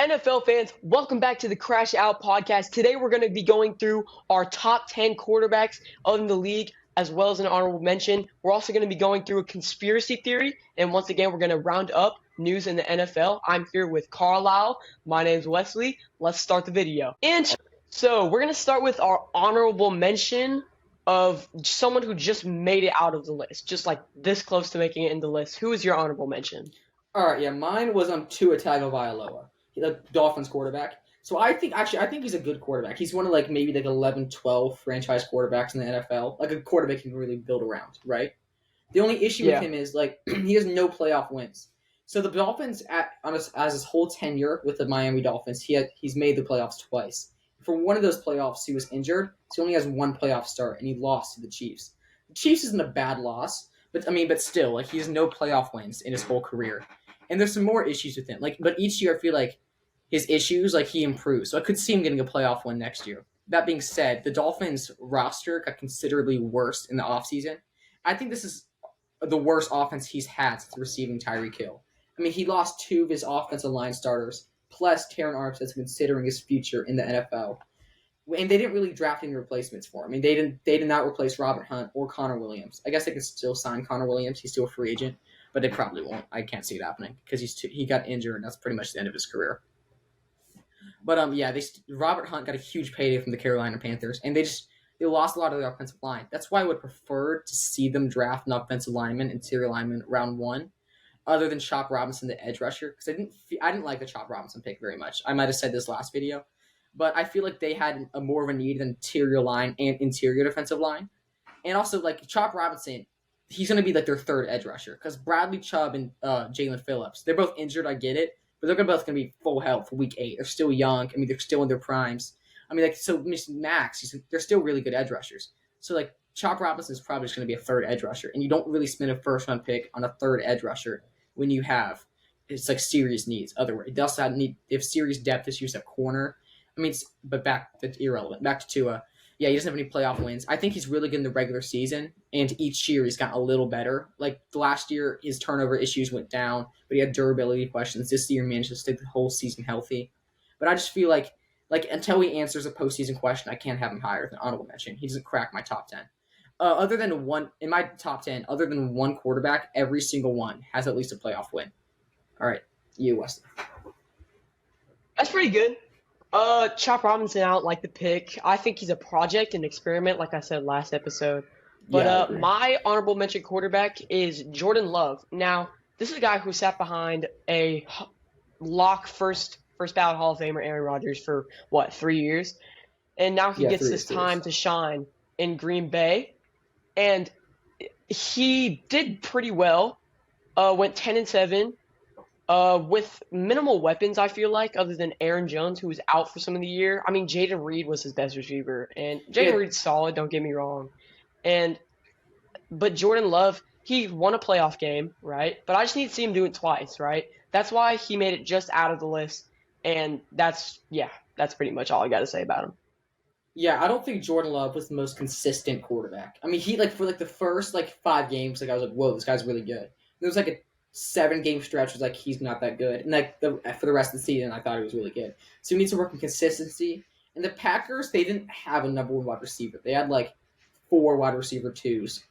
NFL fans, welcome back to the Crash Out podcast. Today we're going to be going through our top 10 quarterbacks in the league, as well as an honorable mention. We're also going to be going through a conspiracy theory, and once again, we're going to round up news in the NFL. I'm here with Carlyle. My name's Wesley. Let's start the video. And so we're going to start with our honorable mention of someone who just made it out of the list, just like this close to making it in the list. Who is your honorable mention? All right, yeah, mine was Tua Tagovailoa, the Dolphins quarterback. So I think he's a good quarterback. He's one of maybe 11, 12 franchise quarterbacks in the NFL, like a quarterback you can really build around, right? The only issue with him is he has no playoff wins. So the Dolphins as his whole tenure with the Miami Dolphins, he's made the playoffs twice. For one of those playoffs, he was injured, so he only has one playoff start, and he lost to the Chiefs. The Chiefs isn't a bad loss, but still, he has no playoff wins in his whole career. And there's some more issues with him. But each year I feel like his issues, he improves. So I could see him getting a playoff win next year. That being said, the Dolphins roster got considerably worse in the offseason. I think this is the worst offense he's had since receiving Tyreek Hill. He lost two of his offensive line starters, plus Terron Armstead's considering his future in the NFL. And they didn't really draft any replacements for him. They did not replace Robert Hunt or Connor Williams. I guess they could still sign Connor Williams. He's still a free agent. But they probably won't. I can't see it happening because he got injured, and that's pretty much the end of his career. But Robert Hunt got a huge payday from the Carolina Panthers, and they lost a lot of the offensive line. That's why I would prefer to see them draft an offensive lineman, interior lineman, round one, other than Chop Robinson, the edge rusher, because I didn't like the Chop Robinson pick very much. I might have said this last video, but I feel like they had a more of a need than interior line and interior defensive line, and also Chop Robinson. He's going to be their third edge rusher because Bradley Chubb and Jalen Phillips, they're both injured. I get it, but they're both going to be full health for week 8. They're still young. They're still in their primes. Max, they're still really good edge rushers. So Chop Robinson is probably just going to be a third edge rusher, and you don't really spend a first round pick on a third edge rusher when you have serious needs. Otherwise, they also they have serious depth issues at corner. But that's irrelevant. Back to Tua. Yeah, he doesn't have any playoff wins. I think he's really good in the regular season, and each year he's gotten a little better. Last year, his turnover issues went down, but he had durability questions. This year, he managed to stay the whole season healthy. But I just feel like until he answers a postseason question, I can't have him higher than honorable mention. He doesn't crack my top 10. Other than one in my top 10, other than one quarterback, every single one has at least a playoff win. All right, you, Wesley. That's pretty good. Chop Robinson, I don't like the pick. I think he's a project, an experiment, like I said last episode. But my honorable mention quarterback is Jordan Love. Now, this is a guy who sat behind a lock first ballot Hall of Famer Aaron Rodgers for 3 years, and now he gets this time to shine in Green Bay, and he did pretty well. Went 10-7. With minimal weapons, I feel like, other than Aaron Jones, who was out for some of the year. Jaden Reed was his best receiver, and Jaden Reed's solid, don't get me wrong. But Jordan Love, he won a playoff game, right? But I just need to see him do it twice, right? That's why he made it just out of the list, and that's pretty much all I got to say about him. Yeah, I don't think Jordan Love was the most consistent quarterback. He for the first 5 games, I was like, whoa, this guy's really good. There was a 7-game stretch was he's not that good, and for the rest of the season, I thought he was really good. So he needs to work on consistency. And the Packers, they didn't have a number 1 wide receiver. They had 4 wide receiver 2s,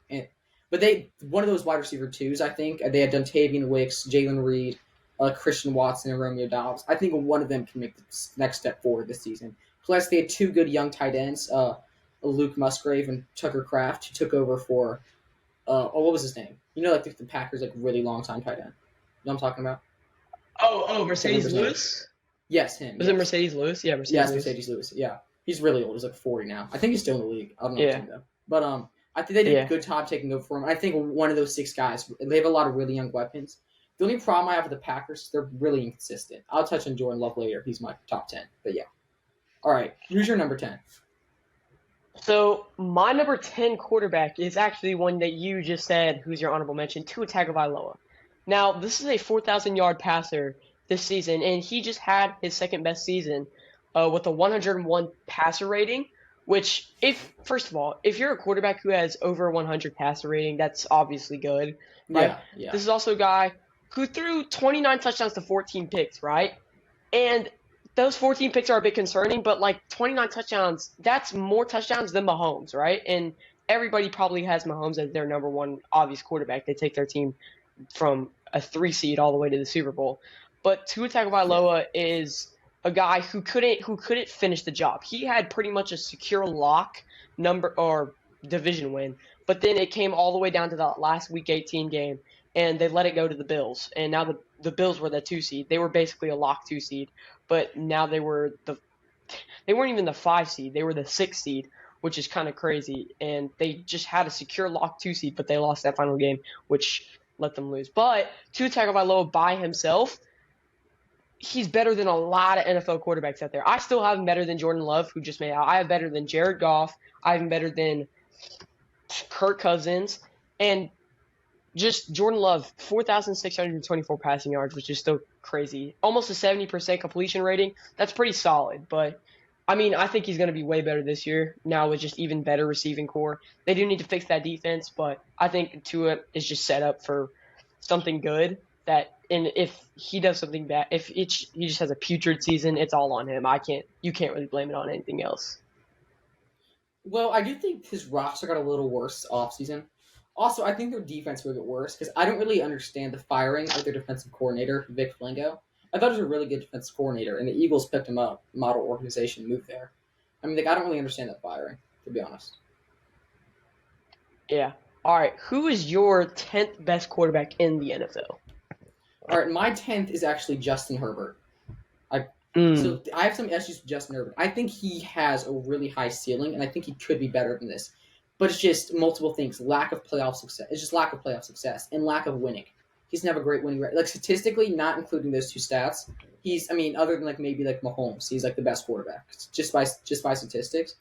but one of those wide receiver 2s, I think they had Dontavian Wicks, Jalen Reed, Christian Watson, and Romeo Doubs. I think one of them can make the next step forward this season. Plus, they had 2 good young tight ends, Luke Musgrave and Tucker Kraft, who took over for. What was his name? The Packers, really long time tight end. You know what I'm talking about? Oh, Mercedes Lewis? Yes, him. Was it Mercedes Lewis? Yeah, Mercedes Lewis. Yeah. He's really old. He's 40 now. I think he's still in the league. I don't know though. But I think they did a good job taking over for him. I think one of those 6 guys, they have a lot of really young weapons. The only problem I have with the Packers is they're really inconsistent. I'll touch on Jordan Love later. He's my top 10. But yeah. All right. Who's your number 10? So my number 10 quarterback is actually one that you just said, who's your honorable mention, Tua Tagovailoa. Now, this is a 4,000-yard passer this season, and he just had his second best season with a 101 passer rating, which, first of all, if you're a quarterback who has over 100 passer rating, that's obviously good. Right? Yeah. This is also a guy who threw 29 touchdowns to 14 picks, right? And those 14 picks are a bit concerning, but like 29 touchdowns, that's more touchdowns than Mahomes, right? And everybody probably has Mahomes as their number one obvious quarterback. They take their team from a 3 seed all the way to the Super Bowl. But Tua Yeah. Tagovailoa is a guy who couldn't finish the job. He had pretty much a secure lock number or division win, but then it came all the way down to the last Week 18 game, and they let it go to the Bills. And now the Bills were the 2 seed. They were basically a lock 2 seed, but now they weren't even the 5 seed. They were the 6 seed, which is kind of crazy. And they just had a secure lock 2 seed, but they lost that final game, which let them lose. But Tua Tagovailoa by himself, he's better than a lot of NFL quarterbacks out there. I still have him better than Jordan Love, who just made out. I have better than Jared Goff. I have him better than Kirk Cousins. And just Jordan Love, 4,624 passing yards, which is still crazy. Almost a 70% completion rating. That's pretty solid. But, I mean, I think he's going to be way better this year now with just even better receiving core. They do need to fix that defense, but I think Tua is just set up for something good. And if he does something bad, if he just has a putrid season, it's all on him. You can't really blame it on anything else. Well, I do think his roster got a little worse offseason. Also, I think their defense will get worse because I don't really understand the firing of their defensive coordinator, Vic Flango. I thought he was a really good defensive coordinator, and the Eagles picked him up, model organization, moved there. I mean, like, I don't really understand that firing, to be honest. Yeah. All right. Who is your 10th best quarterback in the NFL? All right, my 10th is actually Justin Herbert. Mm. So I have some issues with Justin Herbert. I think he has a really high ceiling, and I think he could be better than this. But it's just multiple things: lack of playoff success. It's just lack of playoff success and lack of winning. He's never great winning rate. Like statistically, not including those two stats, I mean, other than like maybe like Mahomes, he's like the best quarterback just by statistics.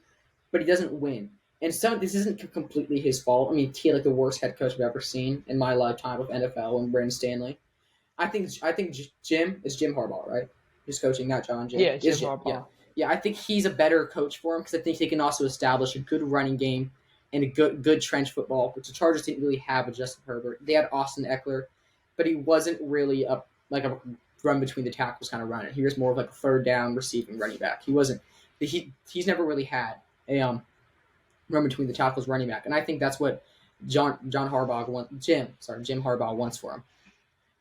But he doesn't win. And this isn't completely his fault. I mean, he had like the worst head coach I've ever seen in my lifetime of NFL and Brandon Stanley. I think Jim Harbaugh, right? Who's coaching, not John. Jim. Yeah, Jim Is Jim. Yeah, Harbaugh. yeah. I think he's a better coach for him because I think he can also establish a good running game and a good trench football, which the Chargers didn't really have with Justin Herbert. They had Austin Eckler, but he wasn't really a run between the tackles kind of runner. He was more of like a third down receiving running back. He wasn't. He's never really had a run between the tackles running back, and I think that's what Jim Harbaugh wants for him.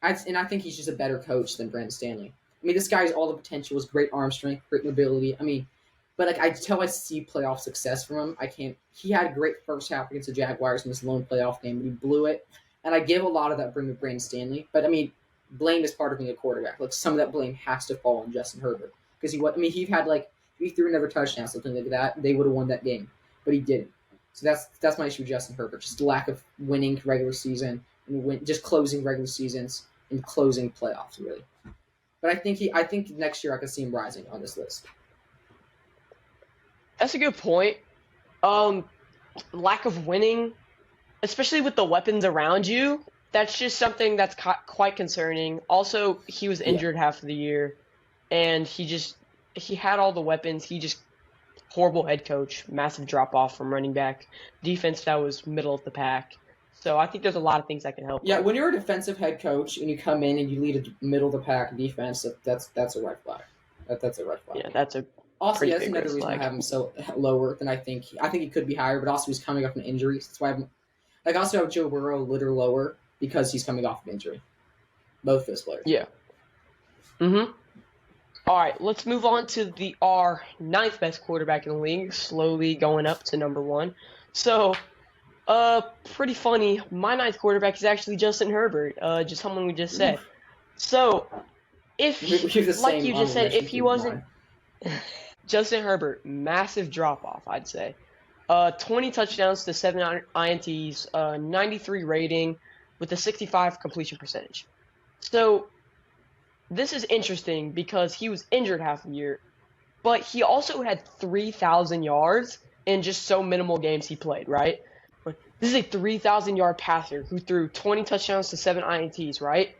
And I think he's just a better coach than Brandon Stanley. I mean, this guy has all the potential, has great arm strength, great mobility. I mean, but like until I see playoff success from him, I can't. He had a great first half against the Jaguars in this lone playoff game, but he blew it. And I give a lot of that blame to Brandon Stanley. But I mean, blame is part of being a quarterback. Like some of that blame has to fall on Justin Herbert because he had like if he threw another touchdown, something like that, they would have won that game, but he didn't. So that's my issue with Justin Herbert, just the lack of winning regular season and just closing regular seasons and closing playoffs really. But I think next year I could see him rising on this list. That's a good point. Um, Lack of winning, especially with the weapons around you, that's just something that's quite concerning. Also, he was Yeah. injured half of the year, and he had all the weapons. He just horrible head coach, massive drop off from running back, defense that was middle of the pack. So I think there's a lot of things that can help Yeah, him. when you're a defensive head coach and you come in and you lead a middle of the pack defense, that's a red flag. That's a red flag. Yeah, that's a Also, pretty yeah, that's big another red reason I flag. have him so lower than I think. I think he could be higher, but also he's coming off an injury. That's why I also have Joe Burrow a little lower because he's coming off an injury. Both those players. Yeah. Mm-hmm. All right, let's move on to our ninth best quarterback in the league, slowly going up to number one. So, pretty funny. My ninth quarterback is actually Justin Herbert, just someone we just said. Oof. So, We're the like same you on just the said, list, if he you wasn't mine. Justin Herbert, massive drop off, I'd say. 20 touchdowns to 7 INTs, 93 rating with a 65 completion percentage. So, this is interesting because he was injured half the year, but he also had 3,000 yards in just so minimal games he played, right? This is a 3,000-yard passer who threw 20 touchdowns to 7 INTs, right?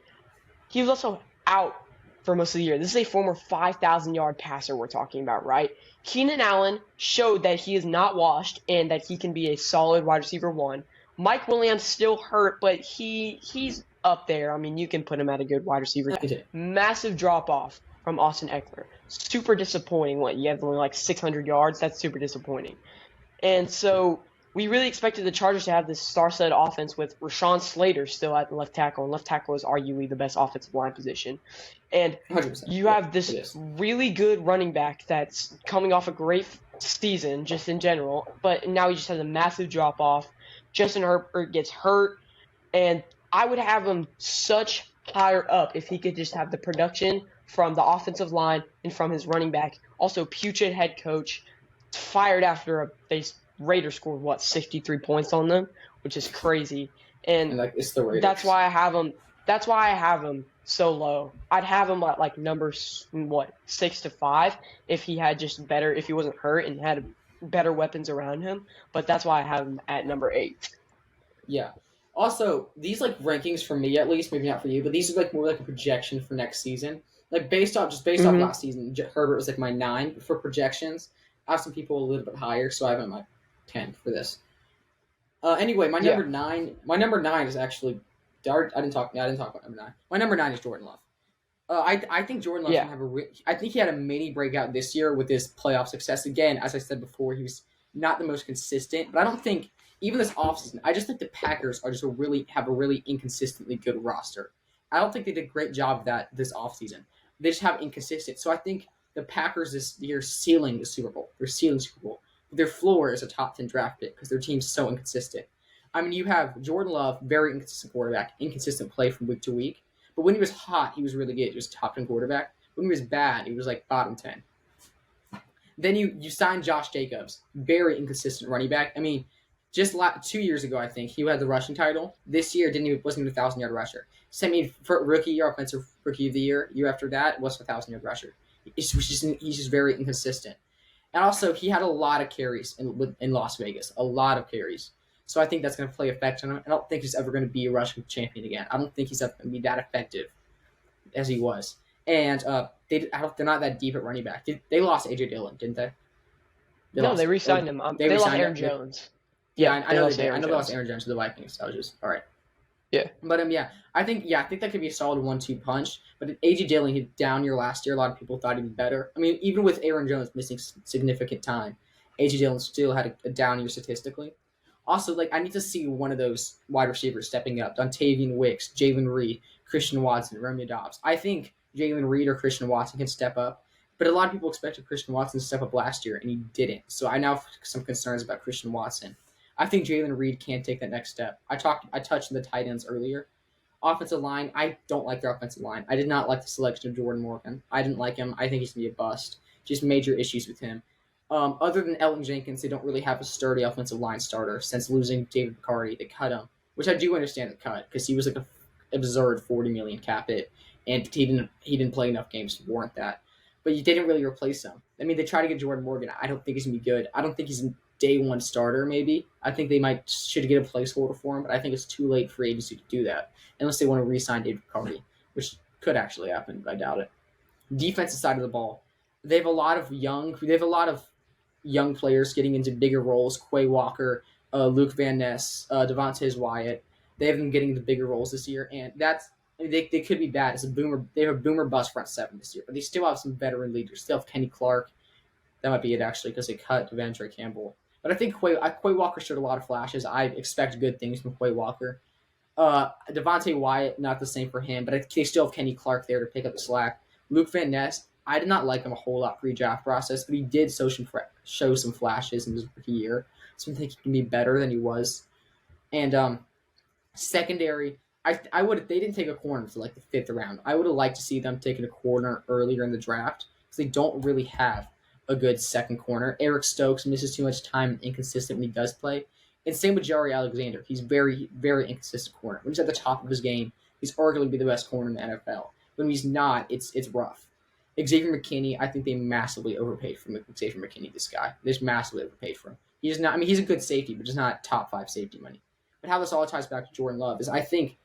He was also out for most of the year. This is a former 5,000-yard passer we're talking about, right? Keenan Allen showed that he is not washed and that he can be a solid wide receiver one. Mike Williams still hurt, but he's up there. I mean, you can put him at a good wide receiver. He did. Massive drop off. from Austin Eckler. Super disappointing. What, you have only like 600 yards? That's super disappointing. And so we really expected the Chargers to have this star-studded offense with Rashawn Slater still at left tackle, and left tackle is arguably the best offensive line position. And 100%. you have this really good running back that's coming off a great season just in general, but now he just has a massive drop-off. Justin Herbert gets hurt, and I would have him such higher up if he could just have the production from the offensive line and from his running back. Also, Puchet head coach fired after Raiders scored 63 points on them, which is crazy. And like, it's the Raiders. That's why I have him. That's why I have him so low. I'd have him at like number 6 to 5 if he had just better, if he wasn't hurt and had better weapons around him. But that's why I have him at number 8. Yeah. Also, these like rankings for me at least, maybe not for you, but these are like more like a projection for next season. Like based off last season, Herbert was like my 9 for projections. I have some people a little bit higher, so I have him at 10 for this. Anyway, my number 9. My number 9 is actually. I didn't talk about number 9. My number 9 is Jordan Love. I think Jordan Love's gonna have I think he had a mini breakout this year with his playoff success. Again, as I said before, he was not the most consistent, but I don't think even this offseason, I just think the Packers are just have a really inconsistently good roster. I don't think they did a great job of that this offseason. They just have inconsistent. So I think the Packers this year ceiling the Super Bowl. They're ceiling Super Bowl. But their floor is a top 10 draft pick because their team's so inconsistent. I mean, you have Jordan Love, very inconsistent quarterback, inconsistent play from week to week. But when he was hot, he was really good. He was a top 10 quarterback. When he was bad, he was like bottom 10. Then you signed Josh Jacobs, very inconsistent running back. I mean, just 2 years ago, I think, he had the rushing title. This year, wasn't even a 1,000-yard rusher. For rookie year, offensive rookie of the year. Year after that, was a 1,000-yard rusher. He's just very inconsistent. And also, he had a lot of carries in Las Vegas, a lot of carries. So I think that's going to play effect on him. I don't think he's ever going to be a rushing champion again. I don't think he's ever going to be that effective as he was. And they're not that deep at running back. They lost A.J. Dillon, didn't they? They re-signed him. They lost Aaron Jones. Yeah, I know they lost Aaron Jones to the Vikings. I was just all right. Yeah. But I think that could be a solid 1-2 punch. But A.J. Dillon, he down year last year. A lot of people thought he'd be better. I mean, even with Aaron Jones missing significant time, A.J. Dillon still had a down year statistically. Also, I need to see one of those wide receivers stepping up. Dontavian Wicks, Jalen Reed, Christian Watson, Romeo Doubs. I think Jalen Reed or Christian Watson can step up. But a lot of people expected Christian Watson to step up last year, and he didn't. So I now have some concerns about Christian Watson. I think Jalen Reed can't take that next step. I touched on the tight ends earlier. Offensive line, I don't like their offensive line. I did not like the selection of Jordan Morgan. I didn't like him. I think he's going to be a bust. Just major issues with him. Other than Elton Jenkins, they don't really have a sturdy offensive line starter since losing David McCarty. They cut him, which I do understand the cut because he was like an absurd $40 million cap hit, and he didn't play enough games to warrant that. But you didn't really replace him. I mean, they tried to get Jordan Morgan. I don't think he's going to be good. I don't think he's a day one starter, maybe. I think they should get a placeholder for him, but I think it's too late for agency to do that unless they want to re-sign David McCarty, which could actually happen, but I doubt it. Defensive side of the ball, they have a lot of young players getting into bigger roles. Quay Walker, Luke Van Ness, Devontae Wyatt. They have them getting into bigger roles this year, and they could be bad. They have a boomer bust front seven this year, but they still have some veteran leaders. Still have Kenny Clark. That might be it actually because they cut Devontae Campbell. But I think Quay Walker showed a lot of flashes. I expect good things from Quay Walker. Devontae Wyatt, not the same for him, but they still have Kenny Clark there to pick up the slack. Luke Van Ness, I did not like him a whole lot pre-draft process, but he did show some flashes in his rookie year. So I think he can be better than he was. And secondary, they didn't take a corner until the 5th round. I would have liked to see them taking a corner earlier in the draft because they don't really have a good second corner. Eric Stokes misses too much time and inconsistent when he does play. And same with Jaire Alexander. He's very, very inconsistent corner. When he's at the top of his game, he's arguably the best corner in the NFL. When he's not, it's rough. Xavier McKinney, I think they massively overpaid for Xavier McKinney, this guy. They just massively overpaid for him. He's not, he's a good safety, but just not top 5 safety money. But how this all ties back to Jordan Love is I think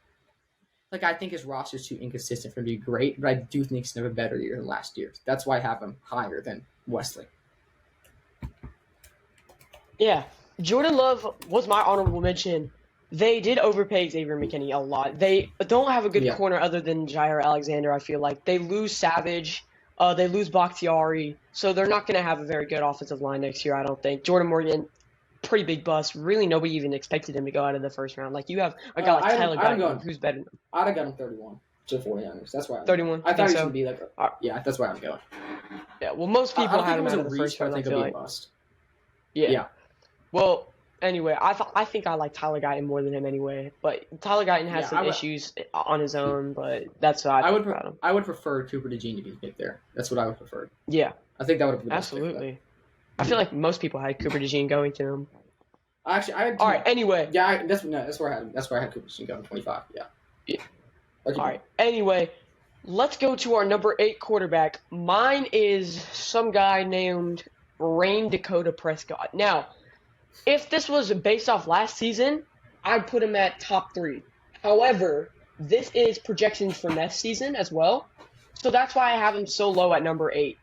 his roster is too inconsistent for him to be great, but I do think he's never a better year than last year. That's why I have him higher than Wesley. Yeah. Jordan Love was my honorable mention. They did overpay Xavier McKinney a lot. They don't have a good corner other than Jaire Alexander, I feel like. They lose Savage. They lose Bakhtiari, so they're not going to have a very good offensive line next year, I don't think. Jordan Morgan, pretty big bust. Really, nobody even expected him to go out of the first round. Like, you have a guy like Tyler Guyton, who's better than him. I'd have got him 31 to the 49ers. That's why. 31? I thought he was going to be like yeah, that's where I'm going. Yeah, well, most people had him out of the first round, I feel like. Bust. Yeah. Well, anyway, I think I like Tyler Guyton more than him anyway. But Tyler Guyton has some issues on his own, but that's what I think about him. I would prefer Cooper DeJean to be picked there. That's what I would prefer. Yeah. I think that would have been the best absolutely. I feel like most people had Cooper DeJean going to him. Actually, I had all right. Anyway, yeah, that's where I had him. That's where I had Cooper DeJean going 25. Yeah. All right. Anyway, let's go to our number 8 quarterback. Mine is some guy named Rain Dakota Prescott. Now, if this was based off last season, I'd put him at top 3. However, this is projections for next season as well, so that's why I have him so low at number 8.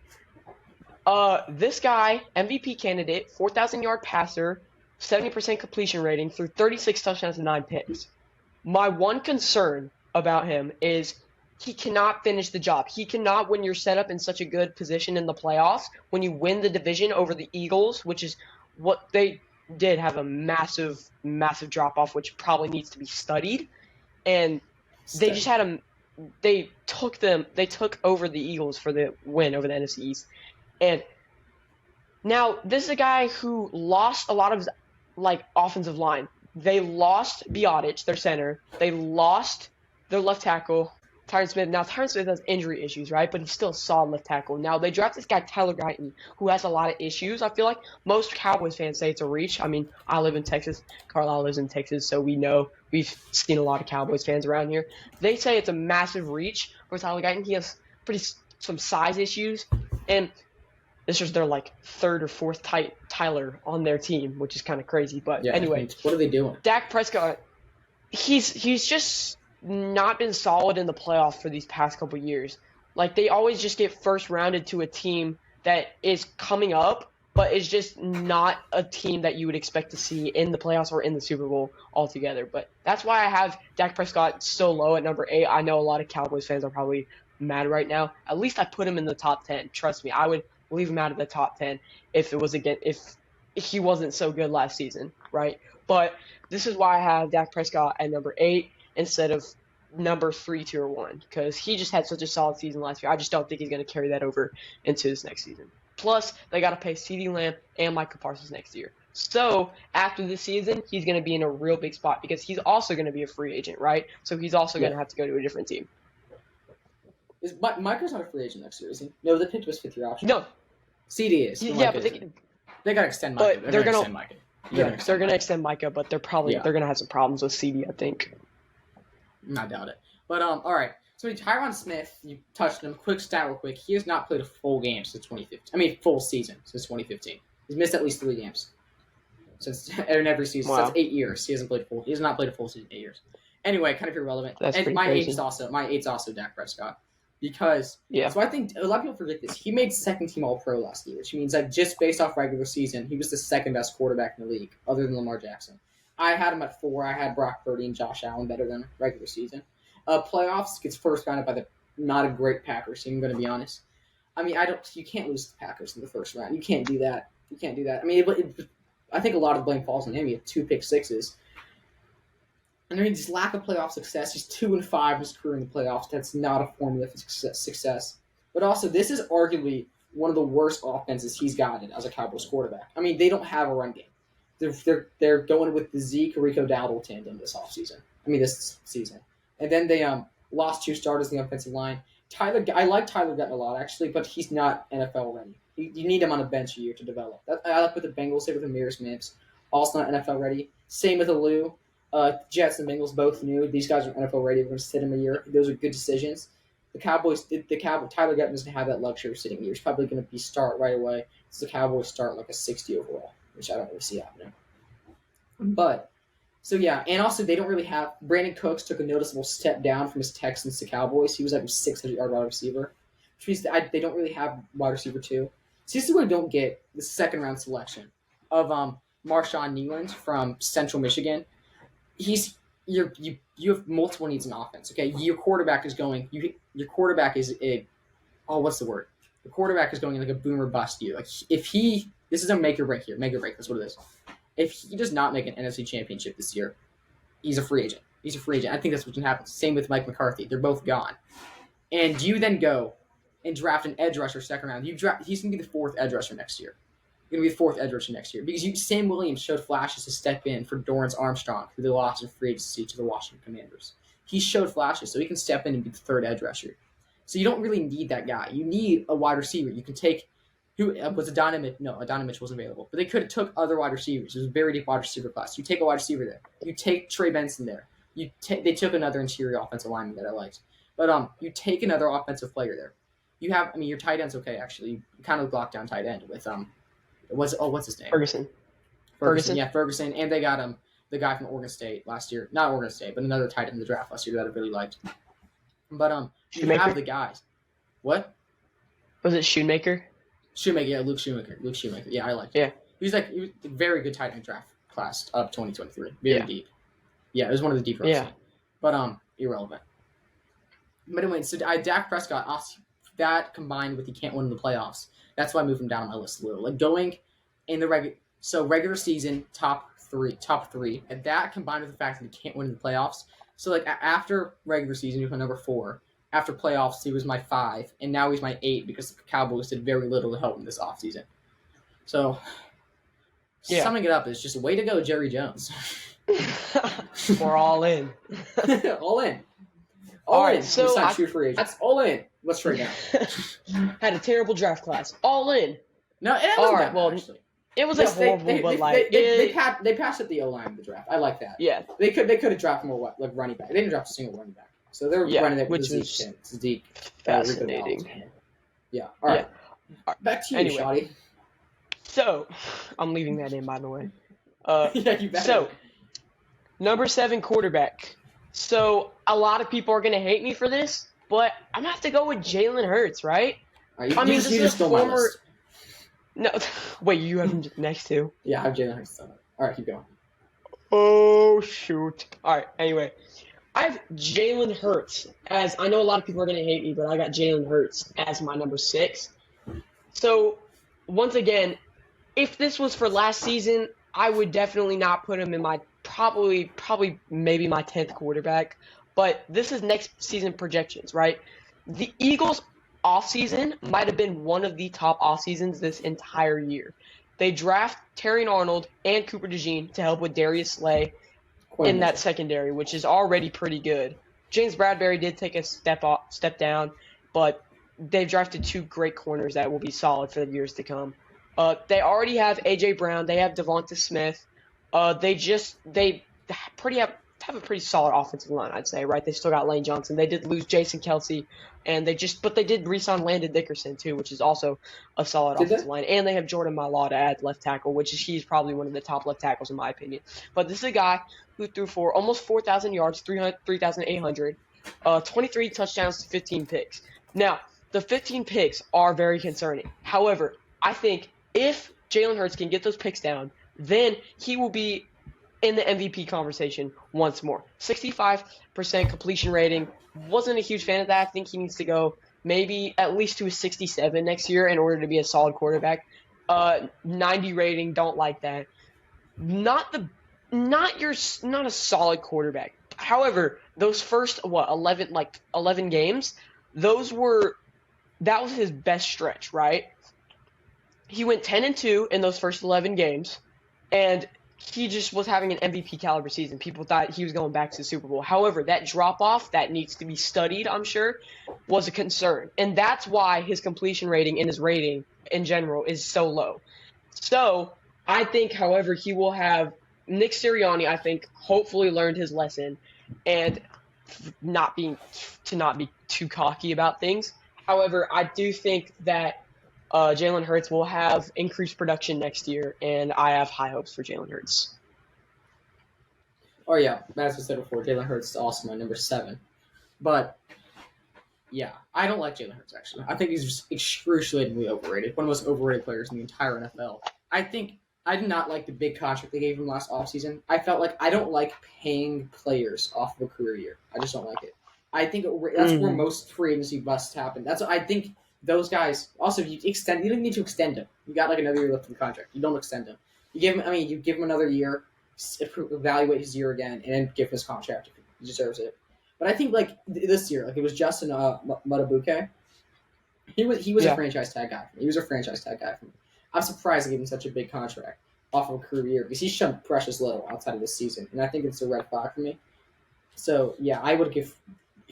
This guy, MVP candidate, 4,000-yard passer, 70% completion rating through 36 touchdowns and 9 picks. My one concern about him is he cannot finish the job. He cannot, when you're set up in such a good position in the playoffs, when you win the division over the Eagles, which is what they did have a massive, massive drop-off, which probably needs to be studied. And they just had him – they took over the Eagles for the win over the NFC East. And now this is a guy who lost a lot of his, offensive line. They lost Biotic, their center. They lost their left tackle, Tyron Smith. Now, Tyron Smith has injury issues, right? But he's still a solid left tackle. Now, they draft this guy, Tyler Guyton, who has a lot of issues. I feel like most Cowboys fans say it's a reach. I mean, I live in Texas. Carlyle lives in Texas, so we know. We've seen a lot of Cowboys fans around here. They say it's a massive reach for Tyler Guyton. He has some size issues. And this is their, 3rd or 4th Tyler on their team, which is kind of crazy. But anyway. What are they doing? Dak Prescott, he's just not been solid in the playoffs for these past couple years. They always just get first rounded to a team that is coming up, but is just not a team that you would expect to see in the playoffs or in the Super Bowl altogether. But that's why I have Dak Prescott so low at number 8. I know a lot of Cowboys fans are probably mad right now. At least I put him in the top 10. Trust me, I would leave him out of the top 10 if he wasn't so good last season, right? But this is why I have Dak Prescott at number 8 instead of number 3, 2, or 1, because he just had such a solid season last year. I just don't think he's going to carry that over into this next season. Plus, they got to pay CeeDee Lamb and Micah Parsons next year. So, after this season, he's going to be in a real big spot because he's also going to be a free agent, right? So, he's also going to have to go to a different team. Micah's not a free agent next year, is he? No, the pick was 5th-year option. No. CeeDee is. Yeah, but they got to extend Micah. They're going to extend Micah. They're going to extend Micah, but they're going to have some problems with CeeDee, I think. I doubt it. But, all right. So, Tyron Smith, you touched him. Quick stat real quick. He has not played a full game since 2015. I mean, full season since 2015. He's missed at least 3 games in every season. Wow. That's 8 years. He has not played a full season in 8 years. Anyway, kind of irrelevant. That's and my crazy. eight's also Dak Prescott. Because, so I think a lot of people forget this. He made second-team All-Pro last year, which means that just based off regular season, he was the second-best quarterback in the league, other than Lamar Jackson. I had him at 4. I had Brock Purdy and Josh Allen better than regular season. Playoffs gets first rounded by not a great Packers team, I'm going to be honest. I mean, you can't lose to the Packers in the first round. You can't do that. I mean, I think a lot of the blame falls on him. He had 2 pick-6s. And I mean, just lack of playoff success. He's 2-5 in his career in the playoffs. That's not a formula for success. But also, this is arguably one of the worst offenses he's gotten as a Cowboys quarterback. I mean, they don't have a run game. They're going with the Zeke Rico Dowdle tandem this season. And then they lost 2 starters in the offensive line. I like Tyler Guyton a lot, actually, but he's not NFL ready. You need him on a bench a year to develop. I like what the Bengals did with Amir Mims. Also not NFL ready. Same with Alou. Jets and Bengals both knew these guys are NFL ready. We're going to sit him a year. Those are good decisions. Tyler Guyton doesn't have that luxury of sitting a year. He's probably going to start right away. So the Cowboys start a 60 overall, which I don't really see happening. But, so yeah, and also they don't really have – Brandon Cooks took a noticeable step down from his Texans to Cowboys. He was a 600-yard wide receiver, which means they don't really have wide receiver 2. So this is what I don't get, the second-round selection of Marshawn Newland from Central Michigan. You have multiple needs in offense. Okay, your quarterback is what's the word? The quarterback is going in like a boom or bust year. Like this is a make or break here. Make or break. That's what it is. If he does not make an NFC Championship this year, he's a free agent. I think that's what can happen. Same with Mike McCarthy. They're both gone. And you then go and draft an edge rusher second round. He's going to be the fourth edge rusher next year. Going to be the fourth edge rusher next year because Sam Williams showed flashes to step in for Dorrance Armstrong, who they lost in free agency to the Washington Commanders. He showed flashes, so he can step in and be the third edge rusher. So you don't really need that guy. You need a wide receiver. You can take who was Adonai wasn't available, but they could have took other wide receivers. It was a very deep wide receiver class. You take a wide receiver there. You take Trey Benson there. They took another interior offensive lineman that I liked, but you take another offensive player there. You have your tight end's okay actually. You kind of locked down tight end with what's his name? Ferguson. Yeah, Ferguson. And they got the guy from Oregon State last year. Not Oregon State, but another tight end in the draft last year that I really liked. But you have the guys. What? Was it Shoemaker? Luke Shoemaker. Yeah, I liked him. He was a very good tight end draft class of 2023. Very deep. Yeah, it was one of the deeper. Yeah. But irrelevant. But anyway, so Dak Prescott, that combined with he can't win in the playoffs, that's why I moved him down on my list a little. Like going in the regular season top three, and that combined with the fact that he can't win in the playoffs. So like after regular season, he was my number 4. After playoffs, he was my 5, and now he's my 8 because the Cowboys did very little to help him this offseason. So summing it up is just way to go, Jerry Jones. We're all in. All in. All right, so that's all in. Let's trade now. Had a terrible draft class. All in. No, it wasn't that bad, actually. It was horrible, they passed at the O line of the draft. I like that. Yeah, they could have drafted more like running back. They didn't draft a single running back, so they were running it with Zeke. Fascinating. Yeah. All right. Yeah. Back to you, Shotty. So, I'm leaving that in, by the way. Yeah, you better. So, number 7 quarterback. So, a lot of people are going to hate me for this, but I'm going to have to go with Jalen Hurts, right? You just stole my list. No, wait, you have him next to? Yeah, I have Jalen Hurts. All right, keep going. Oh, shoot. All right, anyway. I have Jalen Hurts as, I know a lot of people are going to hate me, but I got Jalen Hurts as my number 6. So, once again, if this was for last season, I would definitely not put him in my probably maybe my 10th quarterback. But this is next season projections, right? The Eagles' offseason might have been one of the top offseasons this entire year. They draft Terry Arnold and Cooper DeJean to help with Darius Slay in that secondary, which is already pretty good. James Bradbury did take a step down, but they've drafted 2 great corners that will be solid for the years to come. They already have A.J. Brown. They have Devonta Smith. They have a pretty solid offensive line, I'd say, right? They still got Lane Johnson. They did lose Jason Kelsey, but they did re-sign Landon Dickerson too, which is also a solid offensive line. And they have Jordan Mailata at left tackle, he's probably one of the top left tackles in my opinion. But this is a guy who threw for almost 4,000 yards, 3,800, 23 touchdowns to 15 picks. Now, the 15 picks are very concerning. However, I think if Jalen Hurts can get those picks down, then he will be in the MVP conversation once more. 65% completion rating. Wasn't a huge fan of that. I think he needs to go maybe at least to a 67 next year in order to be a solid quarterback. 90 rating, don't like that. Not a solid quarterback. However, those first 11 games, that was his best stretch, right? He went 10-2 in those first 11 games, and he just was having an MVP caliber season. People thought he was going back to the Super Bowl. However, that drop-off that needs to be studied, I'm sure, was a concern. And that's why his completion rating and his rating in general is so low. So I think, however, he will have Nick Sirianni, I think, hopefully learned his lesson and not be too cocky about things. However, I do think that Jalen Hurts will have increased production next year, and I have high hopes for Jalen Hurts. Oh, yeah. As I said before, Jalen Hurts is also my number 7. But, yeah, I don't like Jalen Hurts, actually. I think he's just excruciatingly overrated. One of the most overrated players in the entire NFL. I did not like the big contract they gave him last offseason. I felt like I don't like paying players off of a career year. I just don't like it. I think that's where most free agency busts happen. I think those guys. Also, you don't need to extend him. You got like another year left in the contract. You don't extend him. You give him. I mean, you give him another year, evaluate his year again, and then give him his contract if he deserves it. But I think like this year, like it was Justin Matabuke. He was a franchise tag guy. He was a franchise tag guy for me. I'm surprised they gave him such a big contract off of a career year because he's shown precious little outside of this season, and I think it's a red flag for me. So yeah, I would give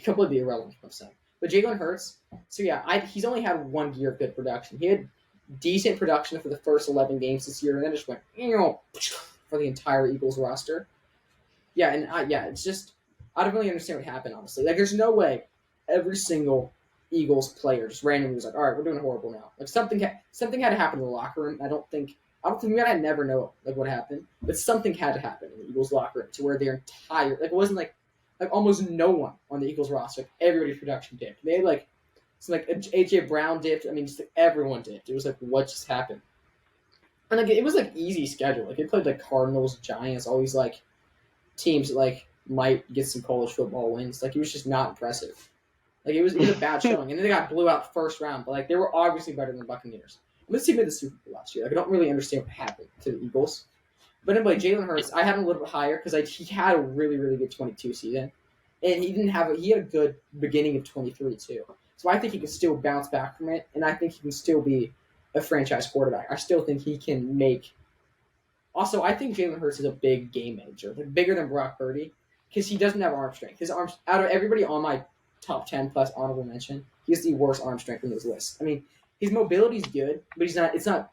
completely irrelevant of some. But Jalen Hurts, so yeah, he's only had 1 year of good production. He had decent production for the first 11 games this year, and then just went for the entire Eagles roster. Yeah, and it's just I don't really understand what happened, honestly. Like, there's no way every single Eagles player just randomly was like, all right, we're doing horrible now. Like something had to happen in the locker room. I don't think we might never know like what happened, but something had to happen in the Eagles locker room to where their entire it wasn't like almost no one on the Eagles roster. Like, everybody's production dipped. They had like AJ Brown dipped. I mean, just like, everyone dipped. It was like, what just happened? And like it was like easy schedule. Like they played like Cardinals, Giants, all these like teams that like might get some college football wins. Like it was just not impressive. Like it was a bad showing, and then they got blew out first round. But like they were obviously better than the Buccaneers. This team made the Super Bowl last year. Like I don't really understand what happened to the Eagles. But anyway, Jalen Hurts, I had him a little bit higher because he had a really, really good 22 season, and he had a good beginning of 23 too. So I think he can still bounce back from it, and I think he can still be a franchise quarterback. I still think he can make. Also, I think Jalen Hurts is a big game manager, like bigger than Brock Purdy, because he doesn't have arm strength. His arms, out of everybody on my top 10 plus honorable mention, he has the worst arm strength in this list. I mean, his mobility is good, but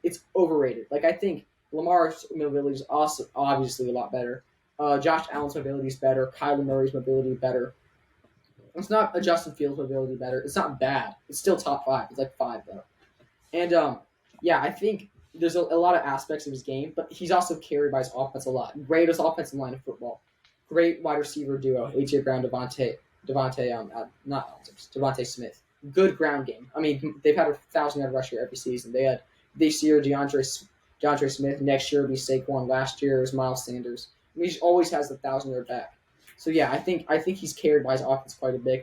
it's overrated. Like I think Lamar's mobility is also obviously a lot better. Josh Allen's mobility is better. Kyler Murray's mobility is better. It's not a Justin Fields mobility better. It's not bad. It's still top 5. It's like 5 though. And I think there's a lot of aspects of his game, but he's also carried by his offense a lot. Greatest offensive line of football. Great wide receiver duo. AJ Brown, Devontae Smith. Good ground game. I mean, they've had a 1,000-yard rusher every season. They had this year DeAndre Smith. Next year will be Saquon. Last year was Miles Sanders. I mean, he always has the 1,000-yard back. So yeah, I think he's carried by his offense quite a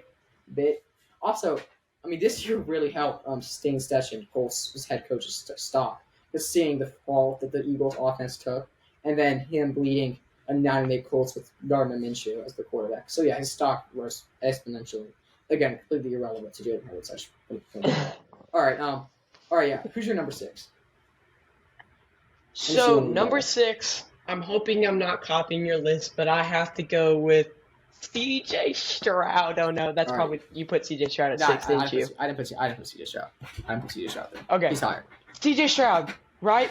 bit. Also, I mean, this year really helped Stan Stetchen, Colts' head coach's stock, just seeing the fall that the Eagles' offense took, and then him bleeding a 9-8 Colts with Gardner Minshew as the quarterback. So yeah, his stock rose exponentially. Again, completely irrelevant to Jalen Hurts. All right, yeah. Who's your number 6? So number 6, I'm hoping I'm not copying your list, but I have to go with C.J. Stroud. Oh no, that's probably you put C.J. Stroud at 6, didn't you? I didn't put C.J. Stroud. I didn't put C.J. Stroud there. Okay, he's higher. C.J. Stroud, right?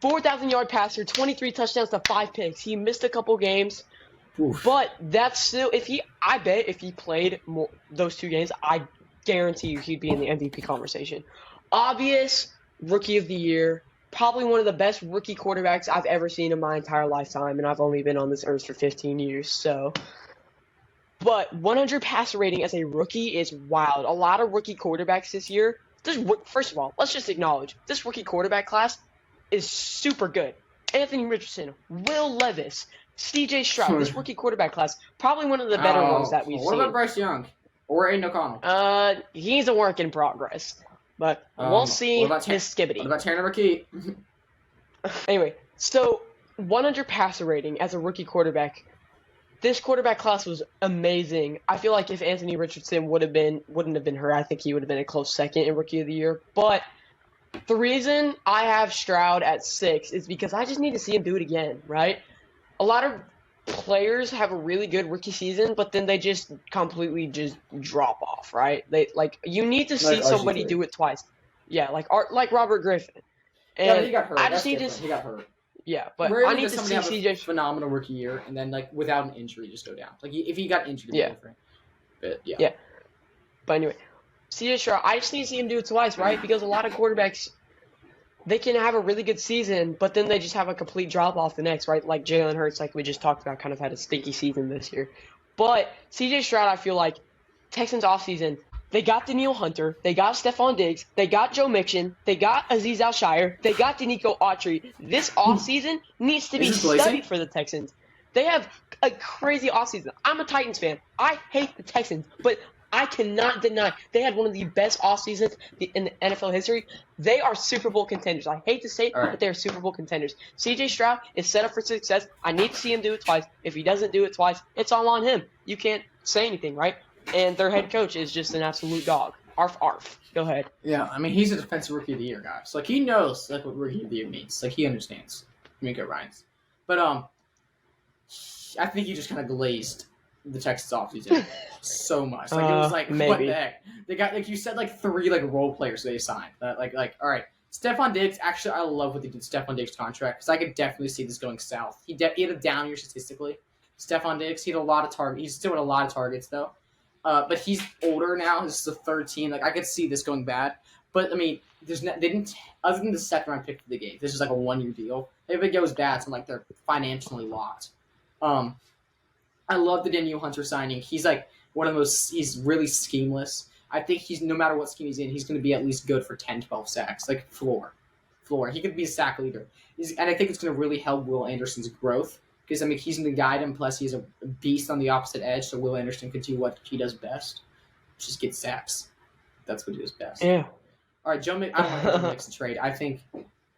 4,000-yard passer, 23 touchdowns to 5 picks. He missed a couple games, but that's still I bet if he played those 2 games, I guarantee you he'd be in the MVP conversation. Obvious rookie of the year. Probably one of the best rookie quarterbacks I've ever seen in my entire lifetime, and I've only been on this earth for 15 years, so. But 100 passer rating as a rookie is wild. A lot of rookie quarterbacks this year. First of all, let's just acknowledge this rookie quarterback class is super good. Anthony Richardson, Will Levis, C.J. Stroud. This rookie quarterback class, probably one of the better ones that we've seen. What about Bryce Young or Aiden O'Connell? He's a work in progress. But we'll see his skibbity. What about Tanner McKee? Anyway, so 100 passer rating as a rookie quarterback. This quarterback class was amazing. I feel like if Anthony Richardson wouldn't have been hurt, I think he would have been a close second in rookie of the year. But the reason I have Stroud at 6 is because I just need to see him do it again, right? A lot of players have a really good rookie season, but then they just completely just drop off, right? You need to see somebody do it twice. Yeah, like Robert Griffin. And he got hurt. He got hurt. Yeah, but I need to see CJ phenomenal rookie year and then without an injury just go down. If he got injured, it'd be different. But yeah. But anyway, CJ Stroud, I just need to see him do it twice, right? Because a lot of quarterbacks, they can have a really good season, but then they just have a complete drop off the next, right? Like Jalen Hurts, like we just talked about, kind of had a stinky season this year. But CJ Stroud, I feel like Texans offseason, they got Danielle Hunter, they got Stephon Diggs, they got Joe Mixon, they got Azeez Al-Shire, they got Danico Autry. This offseason needs to be studied for the Texans. They have a crazy offseason. I'm a Titans fan. I hate the Texans, but I cannot deny they had one of the best off seasons in the NFL history. They are Super Bowl contenders. I hate to say it, but they're Super Bowl contenders. C.J. Stroud is set up for success. I need to see him do it twice. If he doesn't do it twice, it's all on him. You can't say anything, right? And their head coach is just an absolute dog. Arf, arf. Go ahead. Yeah, I mean, he's a defensive rookie of the year, guys. Like, he knows like what rookie of the year means. Like, he understands. Mika Ryans. But I think he just kind of glazed the Texans offseason so much. Like, it was like, maybe. What the heck? They got, like you said, like 3 like role players they signed. Like, all right. Stephon Diggs, actually, I love what they did with Stephon Diggs' contract because I could definitely see this going south. He had a down year statistically. Stephon Diggs, he had a lot of targets. He's still had a lot of targets, though. But he's older now. This is the third team. Like, I could see this going bad. But, I mean, they didn't, other than the second round pick for the game, this is like a 1-year deal. If it goes bad, it's like they're financially locked. I love the Daniel Hunter signing. He's like one of the most, he's really schemeless. I think he's, no matter what scheme he's in, he's going to be at least good for 10, 12 sacks. Like, floor. He could be a sack leader. And I think it's going to really help Will Anderson's growth. Because, I mean, he's going to guide him, plus he's a beast on the opposite edge, so Will Anderson can do what he does best, which is get sacks. That's what he does best. Yeah. All right, I don't like the Joe Mixon trade. I think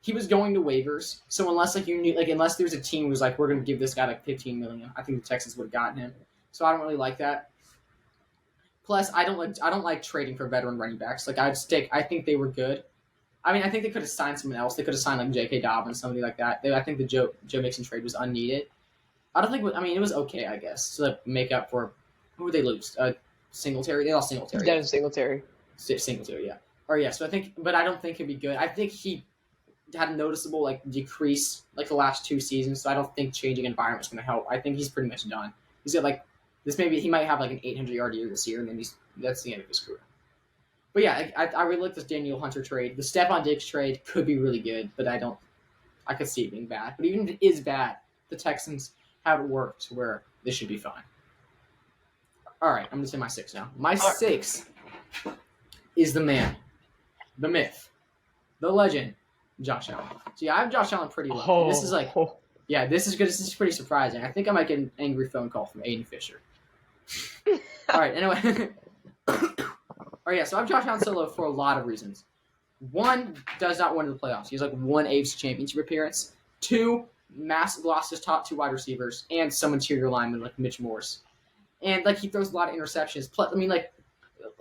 he was going to waivers, so unless unless there's a team who's like, we're going to give this guy like $15 million, I think the Texans would have gotten him. So I don't really like that. Plus, I don't like trading for veteran running backs. Like, I think they were good. I mean, I think they could have signed someone else. They could have signed like J.K. Dobbins, somebody like that. I think the Joe Mixon trade was unneeded. It was okay, I guess, to make up for, who would they lose? Singletary? They lost Singletary. Devin Singletary. Singletary, yeah. Or yeah, so I think, but I don't think he'd be good. I think he had a noticeable like decrease like the last 2 seasons, so I don't think changing environment's going to help. I think he's pretty much done. He's got like, he might have like an 800-yard year this year, and then that's the end of his career. But yeah, I really like this Daniel Hunter trade. The Stephon Diggs trade could be really good, but I could see it being bad. But even if it is bad, the Texans have it worked where this should be fine. All right, I'm going to say my 6 now. My 6 is the man, the myth, the legend, Josh Allen. See, I have Josh Allen pretty low. This is like, yeah, this is good. This is pretty surprising. I think I might get an angry phone call from Aiden Fisher. All right, anyway. All right, yeah, so I have Josh Allen so low for a lot of reasons. 1, does not win the playoffs. He has like 1 AFC championship appearance. 2, lost his top 2 wide receivers and some interior linemen like Mitch Morse. And like he throws a lot of interceptions. Plus, I mean, like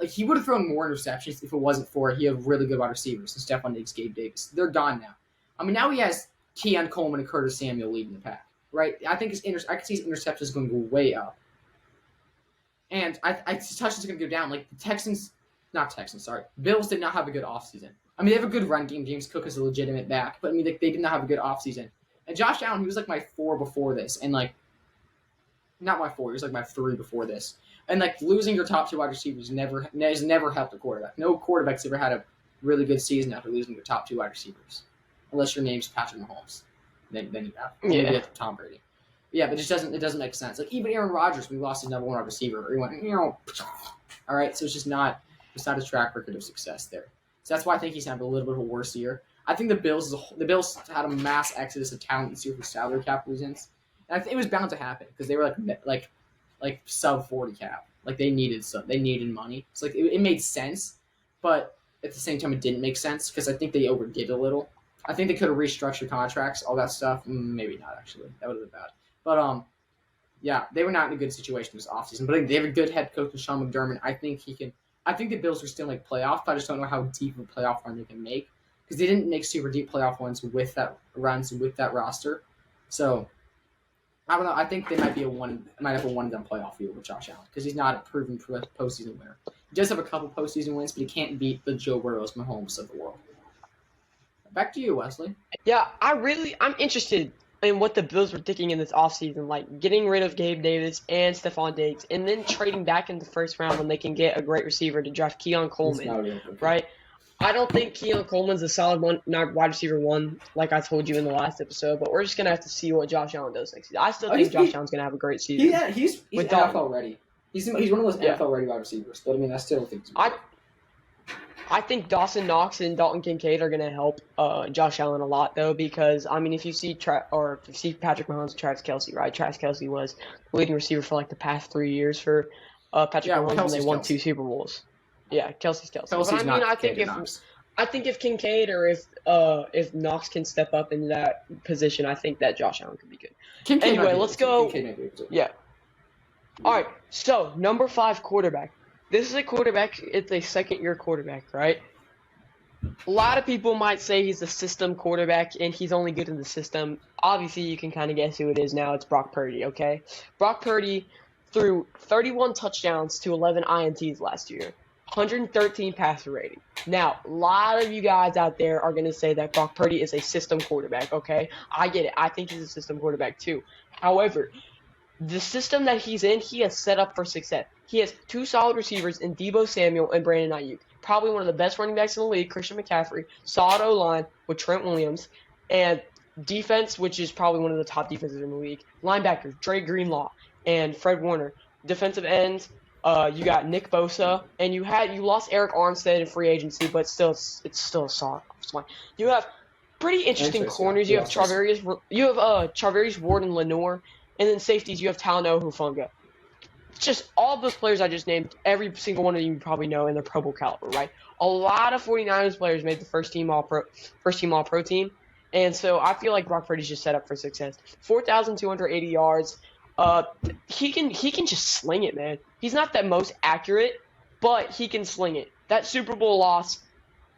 he would have thrown more interceptions if it wasn't for he had really good wide receivers. And Stephon Diggs, Gabe Davis. They're gone now. I mean, now he has Keon Coleman and Curtis Samuel leading the pack, right? I think I can see his interceptions going to go way up. And his touchdowns are going to go down. Like the Bills did not have a good offseason. I mean, they have a good run game. James Cook is a legitimate back, but I mean, they did not have a good offseason. And Josh Allen, he was like my 4 before this, and like, not my 4, he was like my 3 before this. And like losing your top 2 wide receivers has never helped a quarterback. No quarterback's ever had a really good season after losing your top 2 wide receivers, unless your name's Patrick Mahomes. Then you have maybe Tom Brady. Yeah, but it doesn't make sense. Like even Aaron Rodgers, we lost his number 1 wide receiver, he went, all right. So it's not a track record of success there. So that's why I think he's having a little bit of a worse year. I think the Bills had a mass exodus of talent this year for salary cap reasons. And I think it was bound to happen because they were like sub 40 cap. Like they needed money. It's like it made sense, but at the same time it didn't make sense because I think they overdid a little. I think they could have restructured contracts, all that stuff. Maybe not actually. That would have been bad. But yeah, they were not in a good situation this offseason. But they have a good head coach in Sean McDermott. I think the Bills are still like playoff, but I just don't know how deep of a playoff run they can make. Because they didn't make super deep playoff runs with that roster. So I don't know. I think they might have a one-and-done playoff year with Josh Allen because he's not a proven postseason winner. He does have a couple postseason wins, but he can't beat the Joe Burrows, Mahomes of the world. Back to you, Wesley. Yeah, I'm interested in what the Bills were thinking in this offseason, like getting rid of Gabe Davis and Stephon Diggs, and then trading back in the first round when they can get a great receiver to draft Keon Coleman, right? I don't think Keon Coleman's a solid wide receiver 1, like I told you in the last episode, but we're just going to have to see what Josh Allen does next season. I still think Josh Allen's going to have a great season. Yeah, he's NFL ready. He's one of those NFL ready wide receivers, but I mean, I still think I think Dawson Knox and Dalton Kincaid are going to help Josh Allen a lot, though, because, I mean, if you see Patrick Mahomes and Travis Kelce, right? Travis Kelce was the leading receiver for, like, the past 3 years for Patrick Yeah, well, Mahomes when they Kelsey's won Kelsey. 2 Super Bowls. Yeah, Kelsey's Kelsey. But Kelsey's I mean, not Brandon Knox. I think if Kincaid or if Knox can step up into that position, I think that Josh Allen could be good. Kincaid might Anyway, be able let's to. go. Kincaid might be able to. Yeah. All right. So number 5 quarterback. This is a quarterback. It's a second-year quarterback, right? A lot of people might say he's a system quarterback and he's only good in the system. Obviously, you can kind of guess who it is now. It's Brock Purdy, okay? Brock Purdy threw 31 touchdowns to 11 INTs last year, 113 passer rating. Now, a lot of you guys out there are going to say that Brock Purdy is a system quarterback, okay? I get it. I think he's a system quarterback too. However, the system that he's in, he has set up for success. He has 2 solid receivers in Deebo Samuel and Brandon Ayuk. Probably one of the best running backs in the league, Christian McCaffrey. Solid O-line with Trent Williams. And defense, which is probably one of the top defenses in the league. Linebackers, Dre Greenlaw and Fred Warner. Defensive ends, you got Nick Bosa. And you lost Eric Armstead in free agency, but still, it's still a solid line. You have pretty interesting corners. You have Charvarius Ward and Lenore. And then safeties, you have Talanoa Hufanga. Just all of those players I just named, every single one of you probably know in the Pro Bowl caliber, right? A lot of 49ers players made the first team All-Pro team. And so I feel like Brock Purdy's just set up for success. 4,280 yards. He can just sling it, man. He's not the most accurate, but he can sling it. That Super Bowl loss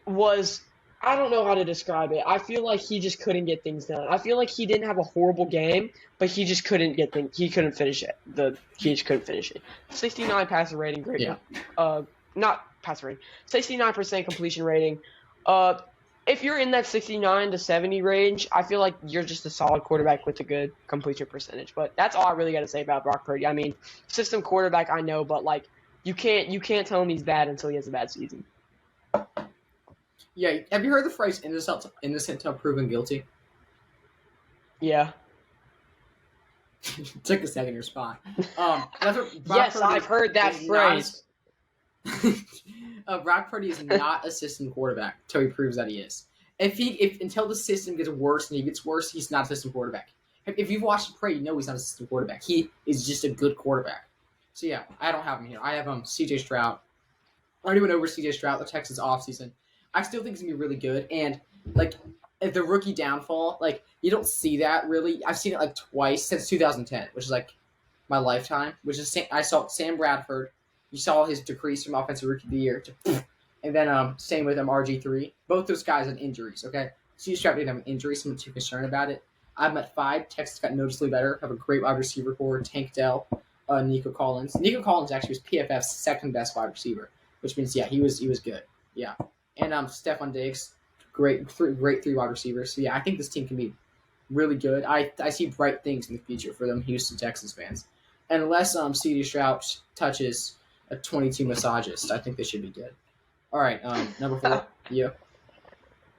was, I don't know how to describe it. I feel like he just couldn't get things done. I feel like he didn't have a horrible game, but he just couldn't get things. He couldn't finish it. He just couldn't finish it. 69 passer rating, great. Yeah. Not passer rating. 69% completion rating. If you're in that 69 to 70 range, I feel like you're just a solid quarterback with a good completion percentage. But that's all I really got to say about Brock Purdy. I mean, system quarterback, I know, but like you can't tell him he's bad until he has a bad season. Yeah, have you heard the phrase innocent until proven guilty? Yeah. Took a second to respond. Yes, I've heard that phrase. Brock Purdy is not a system quarterback until he proves that he is. If until the system gets worse and he gets worse, he's not a system quarterback. If you've watched him play, you know he's not a system quarterback. He is just a good quarterback. So yeah, I don't have him here. I have C.J. Stroud. I already went over C.J. Stroud, the Texans offseason. I still think he's going to be really good. And, like, if the rookie downfall, like, you don't see that really. I've seen it, like, twice since 2010, which is, like, my lifetime. Which is, I saw Sam Bradford. You saw his decrease from Offensive Rookie of the Year to, and then same with RG3. Both those guys had injuries, okay? C.J. Stroud didn't have an injury, so I'm not too concerned about it. I'm at 5. Texas got noticeably better. Have a great wide receiver core. Tank Dell, Nico Collins. Nico Collins actually was PFF's second best wide receiver, which means, yeah, he was good. Yeah. And Stephon Diggs, great 3 wide receivers. So, yeah, I think this team can be really good. I see bright things in the future for them Houston Texans fans. And unless C.D. Stroud touches a 22 massagist, I think they should be good. All right, number 4, you.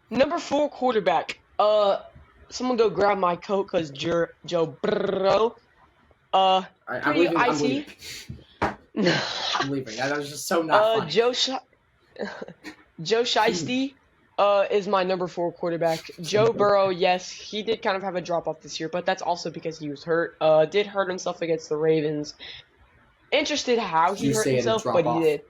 Number 4 quarterback. Someone go grab my coat because Joe Burrow. I'm leaving. I'm leaving. That was just so not funny. Joe Shiesty is my number 4 quarterback. Joe Burrow, yes, he did kind of have a drop-off this year, but that's also because he was hurt. Did hurt himself against the Ravens. Interested how he hurt himself, but he did.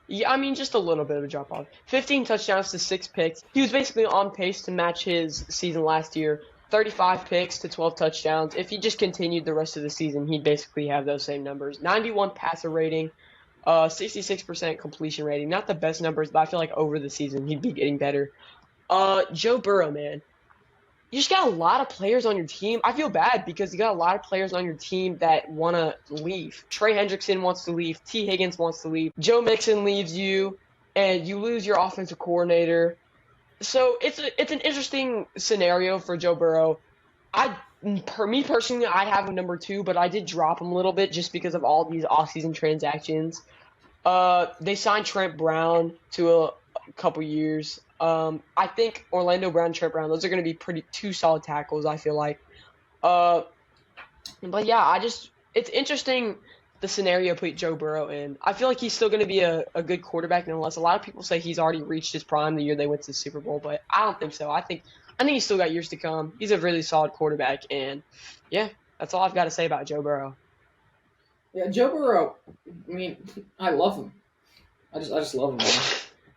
Yeah, I mean, just a little bit of a drop-off. 15 touchdowns to 6 picks. He was basically on pace to match his season last year. 35 picks to 12 touchdowns. If he just continued the rest of the season, he'd basically have those same numbers. 91 passer rating. 66% completion rating. Not the best numbers, but I feel like over the season he'd be getting better. Joe Burrow, man. You just got a lot of players on your team. I feel bad because you got a lot of players on your team that want to leave. Trey Hendrickson wants to leave. T. Higgins wants to leave. Joe Mixon leaves you, and you lose your offensive coordinator. So it's an interesting scenario for Joe Burrow. Me personally, I have him number 2, but I did drop him a little bit just because of all these offseason transactions. They signed Trent Brown to a couple years. I think Orlando Brown and Trent Brown, those are going to be 2 solid tackles, I feel like. But yeah, it's interesting the scenario put Joe Burrow in. I feel like he's still going to be a good quarterback nonetheless. A lot of people say he's already reached his prime the year they went to the Super Bowl, but I don't think so. I think he's still got years to come. He's a really solid quarterback, and yeah, that's all I've got to say about Joe Burrow. Yeah, Joe Burrow. I mean, I love him. I just love him, man.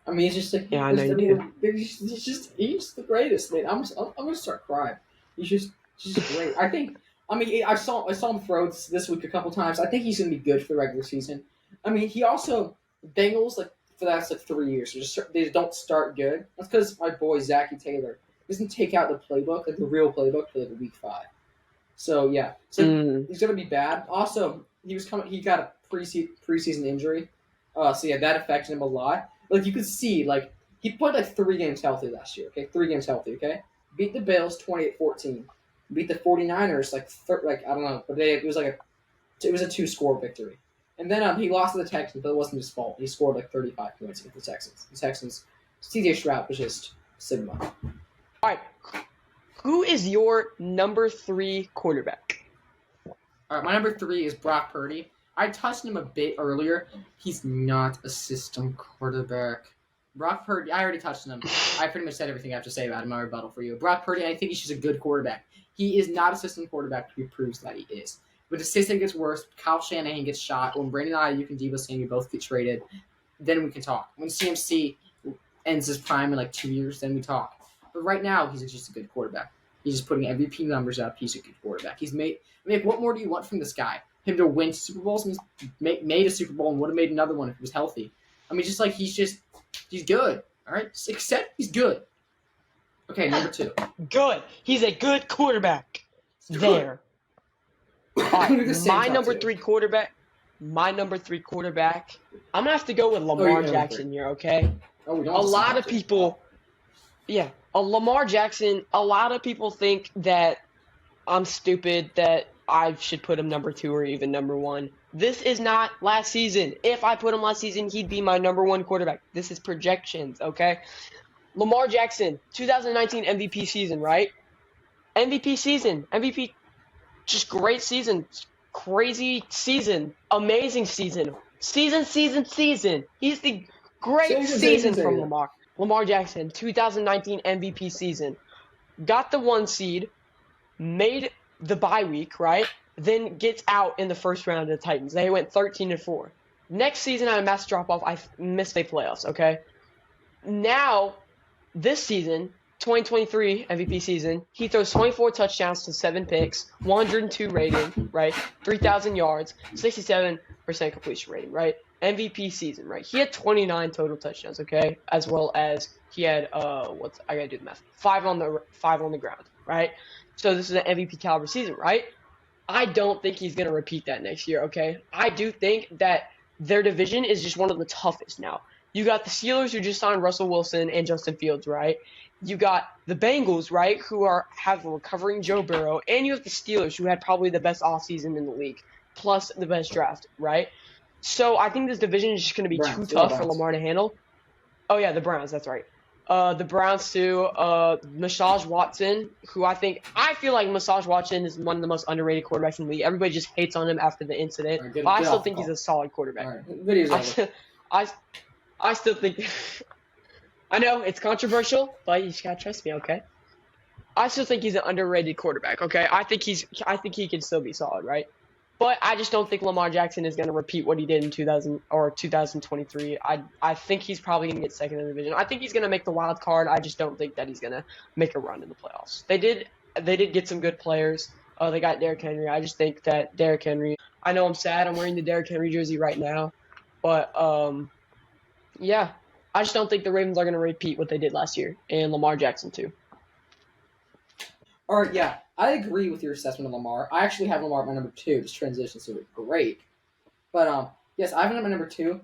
I mean, he's just like, Yeah, I know you do. he's the greatest, man. I'm gonna start crying. He's just great. I mean, I saw him throw this week a couple times. I think he's gonna be good for the regular season. I mean, he also Bengals like for the last 3 years. They don't start good. That's because my boy Zachy Taylor doesn't take out the playbook, like the real playbook, for like week 5. So yeah, so he's gonna be bad. Also, he got a preseason injury. So yeah, that affected him a lot. Like you could see, like he played like 3 games healthy last year. Okay, 3 games healthy. Okay, beat the Bills 28-14. Beat the 49ers like I don't know, but it was a 2-score victory. And then he lost to the Texans, but it wasn't his fault. He scored like 35 points against the Texans. The Texans, C.J. Stroud was just Sigma. All right, who is your number 3 quarterback? All right, my number 3 is Brock Purdy. I touched him a bit earlier. He's not a system quarterback. Brock Purdy, I already touched on him. I pretty much said everything I have to say about him. My rebuttal for you. Brock Purdy, I think he's just a good quarterback. He is not a system quarterback, but he proves that he is. When the system gets worse, Kyle Shanahan gets shot, when Brandon Ayuk and Deebo Samuel both get traded, then we can talk. When CMC ends his prime in like 2 years, then we talk. But right now, he's just a good quarterback. He's just putting MVP numbers up. He's a good quarterback. What more do you want from this guy? Him to win Super Bowls? He's made a Super Bowl and would have made another one if he was healthy. I mean, just like he's good. All right, just accept he's good. Okay, number 2. Good. He's a good quarterback. There. All right, my number 3 quarterback. I'm gonna have to go with Lamar Jackson here. Okay. A lot of people. Yeah, Lamar Jackson. A lot of people think that I'm stupid that I should put him number 2 or even number 1. This is not last season. If I put him last season, he'd be my number 1 quarterback. This is projections, okay? Lamar Jackson, 2019 MVP season, right? MVP, just great season. Crazy season. Amazing season. Season. He's the great season from Lamar. Lamar Jackson, 2019 MVP season. Got the 1 seed, made the bye week, right? Then gets out in the first round of the Titans. They went 13-4. Next season, I had a massive drop-off. I missed the playoffs, okay? Now, this season, 2023 MVP season, he throws 24 touchdowns to 7 picks, 102 rating, right? 3,000 yards, 67% completion rating, right? MVP season, right? He had 29 total touchdowns, okay? As well as he had I gotta do the math. 5 on the ground, right? So this is an MVP caliber season, right? I don't think he's gonna repeat that next year, okay? I do think that their division is just one of the toughest now. You got the Steelers who just signed Russell Wilson and Justin Fields, right? You got the Bengals, right, who have a recovering Joe Burrow, and you have the Steelers who had probably the best offseason in the league, plus the best draft, right? So I think this division is just going to be too tough for Lamar to handle. Oh, yeah, the Browns, that's right. The Browns too, Massage Watson, who I feel like Massage Watson is one of the most underrated quarterbacks in the league. Everybody just hates on him after the incident, but I still think he's a solid quarterback. I still think I know it's controversial, but you just gotta trust me, okay? I still think he's an underrated quarterback, okay? I think he can still be solid, right? But I just don't think Lamar Jackson is gonna repeat what he did in 2023. I think he's probably gonna get second in the division. I think he's gonna make the wild card. I just don't think that he's gonna make a run in the playoffs. They did get some good players. They got Derrick Henry. I just think that Derrick Henry. I know I'm sad. I'm wearing the Derrick Henry jersey right now, but yeah. I just don't think the Ravens are going to repeat what they did last year, and Lamar Jackson too. All right, yeah, I agree with your assessment of Lamar. I actually have Lamar at my number 2. This transition, so great. But yes, I have him at my number 2.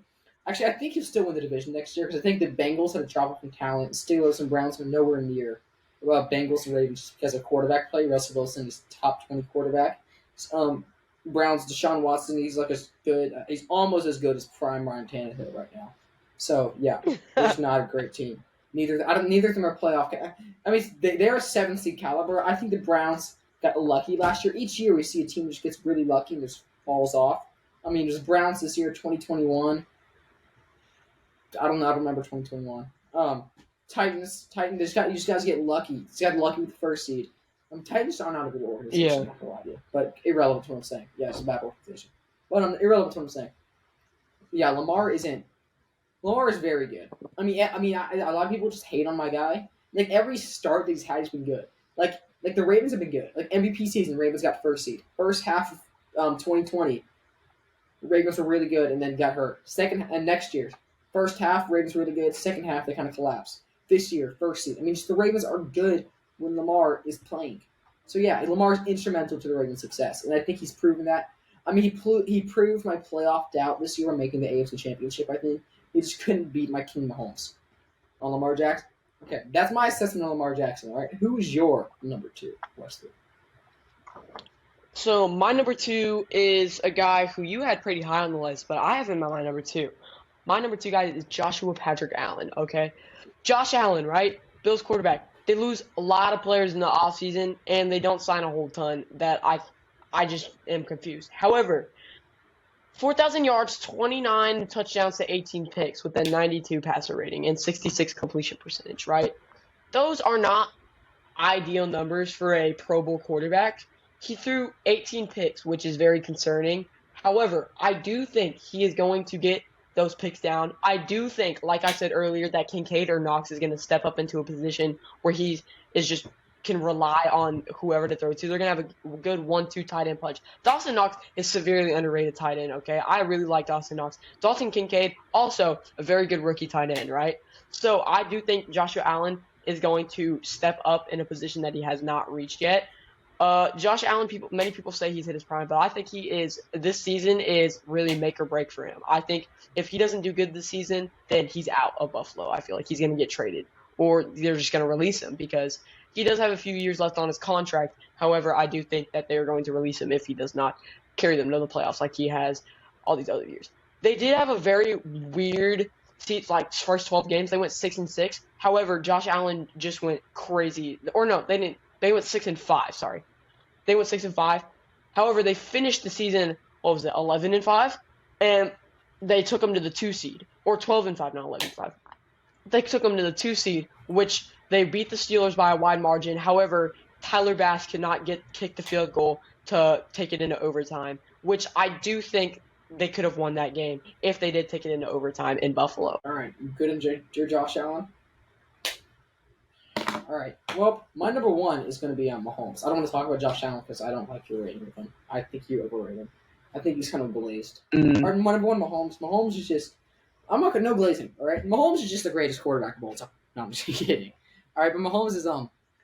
Actually, I think he'll still win the division next year because I think the Bengals have a drop off in talent. Steelers and Browns are nowhere near Bengals and Ravens because of quarterback play. Russell Wilson is top 20 quarterback. Browns, Deshaun Watson, he's almost as good as prime Ryan Tannehill right now. So yeah, it's not a great team. Neither of them are playoff. I mean, they're a 7 seed caliber. I think the Browns got lucky last year. Each year we see a team that just gets really lucky and just falls off. I mean, there's Browns this year, 2021. I don't remember 2021. Titans. You just guys get lucky. You just got lucky with the first seed. Titans are not a good organization. Yeah. I'm not gonna lie to you, but irrelevant to what I'm saying. Yeah, it's a bad organization. But irrelevant to what I'm saying. Yeah, Lamar is very good. A lot of people just hate on my guy. Like every start that he's had has been good. Like the Ravens have been good. Like MVP season, Ravens got first seed. First half of 2020, Ravens were really good and then got hurt. Next year, first half Ravens were really good. Second half they kind of collapsed. This year, first seed. I mean, just the Ravens are good when Lamar is playing. So yeah, Lamar's instrumental to the Ravens' success, and I think he's proven that. I mean, he proved my playoff doubt this year on making the AFC Championship. I think he just couldn't beat my King Mahomes on Lamar Jackson. Okay, that's my assessment on Lamar Jackson. All right, who's your number 2, Wesley? So my number 2 is a guy who you had pretty high on the list, but I have him at my number 2. My number 2 guy is Joshua Patrick Allen. Okay, Josh Allen, right? Bills quarterback. They lose a lot of players in the offseason, and they don't sign a whole ton that I just am confused. However, 4,000 yards, 29 touchdowns to 18 picks with a 92 passer rating and 66 completion percentage, right? Those are not ideal numbers for a Pro Bowl quarterback. He threw 18 picks, which is very concerning. However, I do think he is going to get those picks down. I do think, like I said earlier, that Kincaid or Knox is going to step up into a position where he is just can rely on whoever to throw to. They're going to have a good 1-2 tight end punch. Dawson Knox is severely underrated tight end, okay? I really like Dawson Knox. Dalton Kincaid, also a very good rookie tight end, right? So I do think Joshua Allen is going to step up in a position that he has not reached yet. Josh Allen, many people say he's hit his prime, but I think this season is really make or break for him. I think if he doesn't do good this season, then he's out of Buffalo. I feel like he's going to get traded, or they're just going to release him because he does have a few years left on his contract. However, I do think that they're going to release him if he does not carry them to the playoffs like he has all these other years. They did have a very weird first 12 games. They went 6-6. However, Josh Allen just went crazy. Or no, they didn't. They went 6-5. Sorry, they went 6-5. However, they finished the season. What was it? 11-5, and they took them to the 2 seed, or 12-5, not 11-5. They took them to the 2 seed, which they beat the Steelers by a wide margin. However, Tyler Bass could not kick the field goal to take it into overtime, which I do think they could have won that game if they did take it into overtime in Buffalo. All right, good in your Josh Allen. All right. Well, my number 1 is going to be Mahomes. I don't want to talk about Josh Allen because I don't like your rating of him. I think you overrate him. I think he's kind of glazed. Mm. All right, my number 1, Mahomes. Mahomes is just – I'm not going to – no glazing, all right? Mahomes is just the greatest quarterback of all time. No, I'm just kidding. All right, but Mahomes is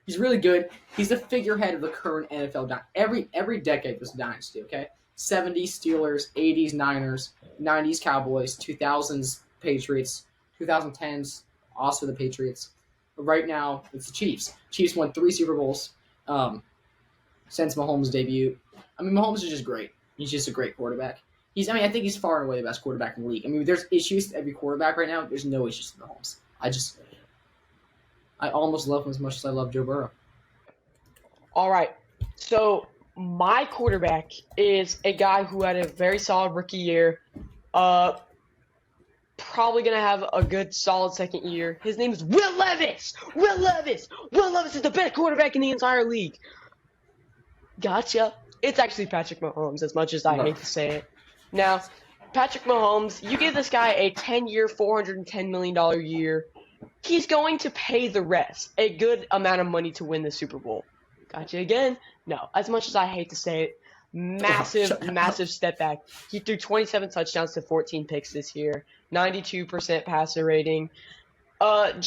he's really good. He's the figurehead of the current NFL every decade was a dynasty, okay? 70s Steelers, 80s Niners, 90s Cowboys, 2000s Patriots, 2010s also the Patriots. Right now, it's the Chiefs. Chiefs won 3 Super Bowls since Mahomes' debut. I mean, Mahomes is just great. He's just a great quarterback. I think he's far and away the best quarterback in the league. I mean, there's issues to every quarterback right now. There's no issues to Mahomes. I almost love him as much as I love Joe Burrow. All right. So my quarterback is a guy who had a very solid rookie year. Probably going to have a good, solid second year. His name is Will Levis. Will Levis is the best quarterback in the entire league. Gotcha. It's actually Patrick Mahomes, as much as I hate to say it. Now, Patrick Mahomes, you give this guy a 10-year, $410 million year. He's going to pay the rest a good amount of money to win the Super Bowl. Gotcha again? No. As much as I hate to say it, massive step back. He threw 27 touchdowns to 14 picks this year, 92% passer rating. But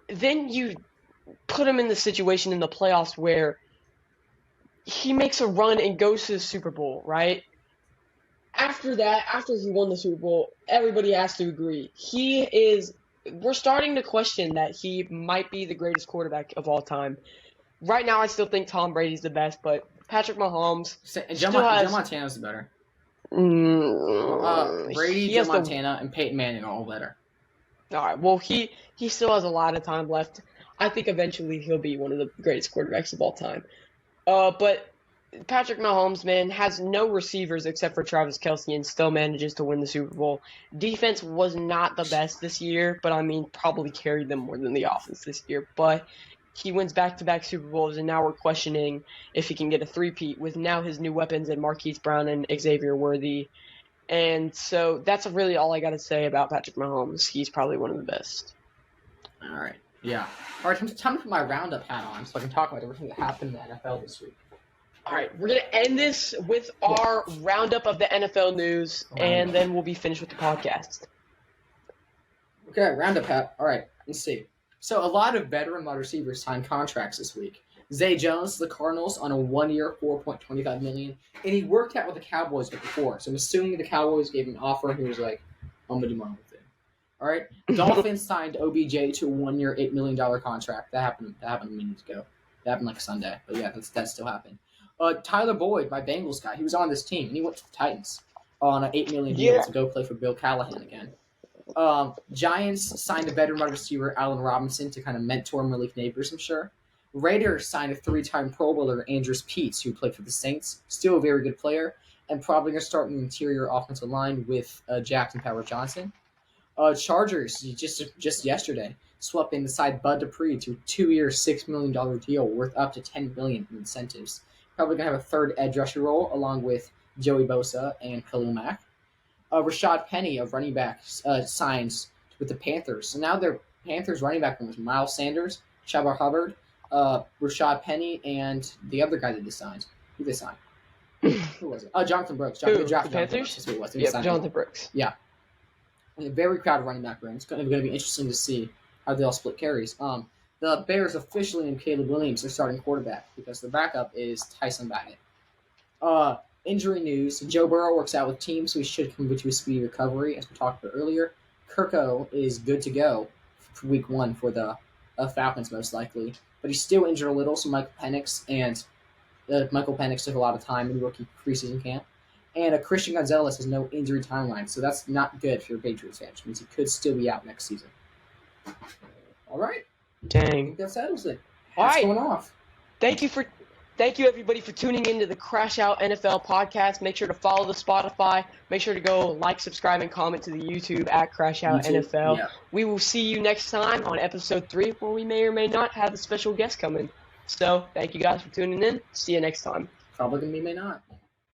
then you put him in the situation in the playoffs where he makes a run and goes to the Super Bowl, right? After he won the Super Bowl, everybody has to agree. We're starting to question that he might be the greatest quarterback of all time. Right now, I still think Tom Brady's the best, but Patrick Mahomes Joe Montana's the better. Brady, Joe Montana, and Peyton Manning are all better. All right. Well, he still has a lot of time left. I think eventually he'll be one of the greatest quarterbacks of all time. But Patrick Mahomes, man, has no receivers except for Travis Kelce and still manages to win the Super Bowl. Defense was not the best this year, but I mean, probably carried them more than the offense this year. But he wins back-to-back Super Bowls, and now we're questioning if he can get a three-peat with now his new weapons in Marquise Brown and Xavier Worthy. And so that's really all I got to say about Patrick Mahomes. He's probably one of the best. All right. Yeah. All right, time to put my Roundup hat on so I can talk about everything that happened in the NFL this week. All right, we're going to end this with our roundup of the NFL news, and then we'll be finished with the podcast. Okay, Roundup hat. All right, let's see. So a lot of veteran wide receivers signed contracts this week. Zay Jones, the Cardinals, on a 1-year, $4.25 million, and he worked out with the Cowboys before. So I'm assuming the Cowboys gave him an offer, and he was like, "I'm gonna do my own thing." All right. Dolphins signed OBJ to a 1-year, $8 million contract. That happened minutes ago. That happened like Sunday, but yeah, that still happened. Tyler Boyd, my Bengals guy, he was on this team, and he went to the Titans on an $8 million deal to go play for Bill Callahan again. Giants signed a veteran wide receiver, Allen Robinson, to kind of mentor Malik Neighbors, I'm sure. Raiders signed a 3-time Pro Bowler, Andrews Peets, who played for the Saints. Still a very good player, and probably going to start in the interior offensive line with Jackson Power Johnson. Chargers, just yesterday, swept in the side Bud Dupree to a 2-year, $6 million deal worth up to $10 million in incentives. Probably going to have a third edge rusher role, along with Joey Bosa and Khalil Mack. Rashad Penny, of running back, signs with the Panthers. So now their Panthers running back was Miles Sanders, Shabba Hubbard, Rashad Penny, and the other guy that they signed. Who they signed? Who was it? Jonathan Brooks. The Panthers? That's who it was. Yeah, Jonathan Brooks. Yeah. A very crowded running back room. It's going to be interesting to see how they all split carries. The Bears officially named Caleb Williams their starting quarterback because the backup is Tyson Bagent. Injury news. Joe Burrow works out with teams, so he should come to a speedy recovery, as we talked about earlier. Kirko is good to go for week 1 for the Falcons, most likely. But he's still injured a little, so Michael Penix took a lot of time in rookie preseason camp. And Christian Gonzalez has no injury timeline, so that's not good for your Patriots fans. Which means he could still be out next season. All right. Dang. I think that settles it. All right. Going off. Thank you everybody for tuning into the Crash Out NFL podcast. Make sure to follow the Spotify. Make sure to go like, subscribe, and comment to the YouTube at Crash Out NFL. Yeah. We will see you next time on episode 3, where we may or may not have a special guest coming. So thank you guys for tuning in. See you next time. Probably gonna be, may not.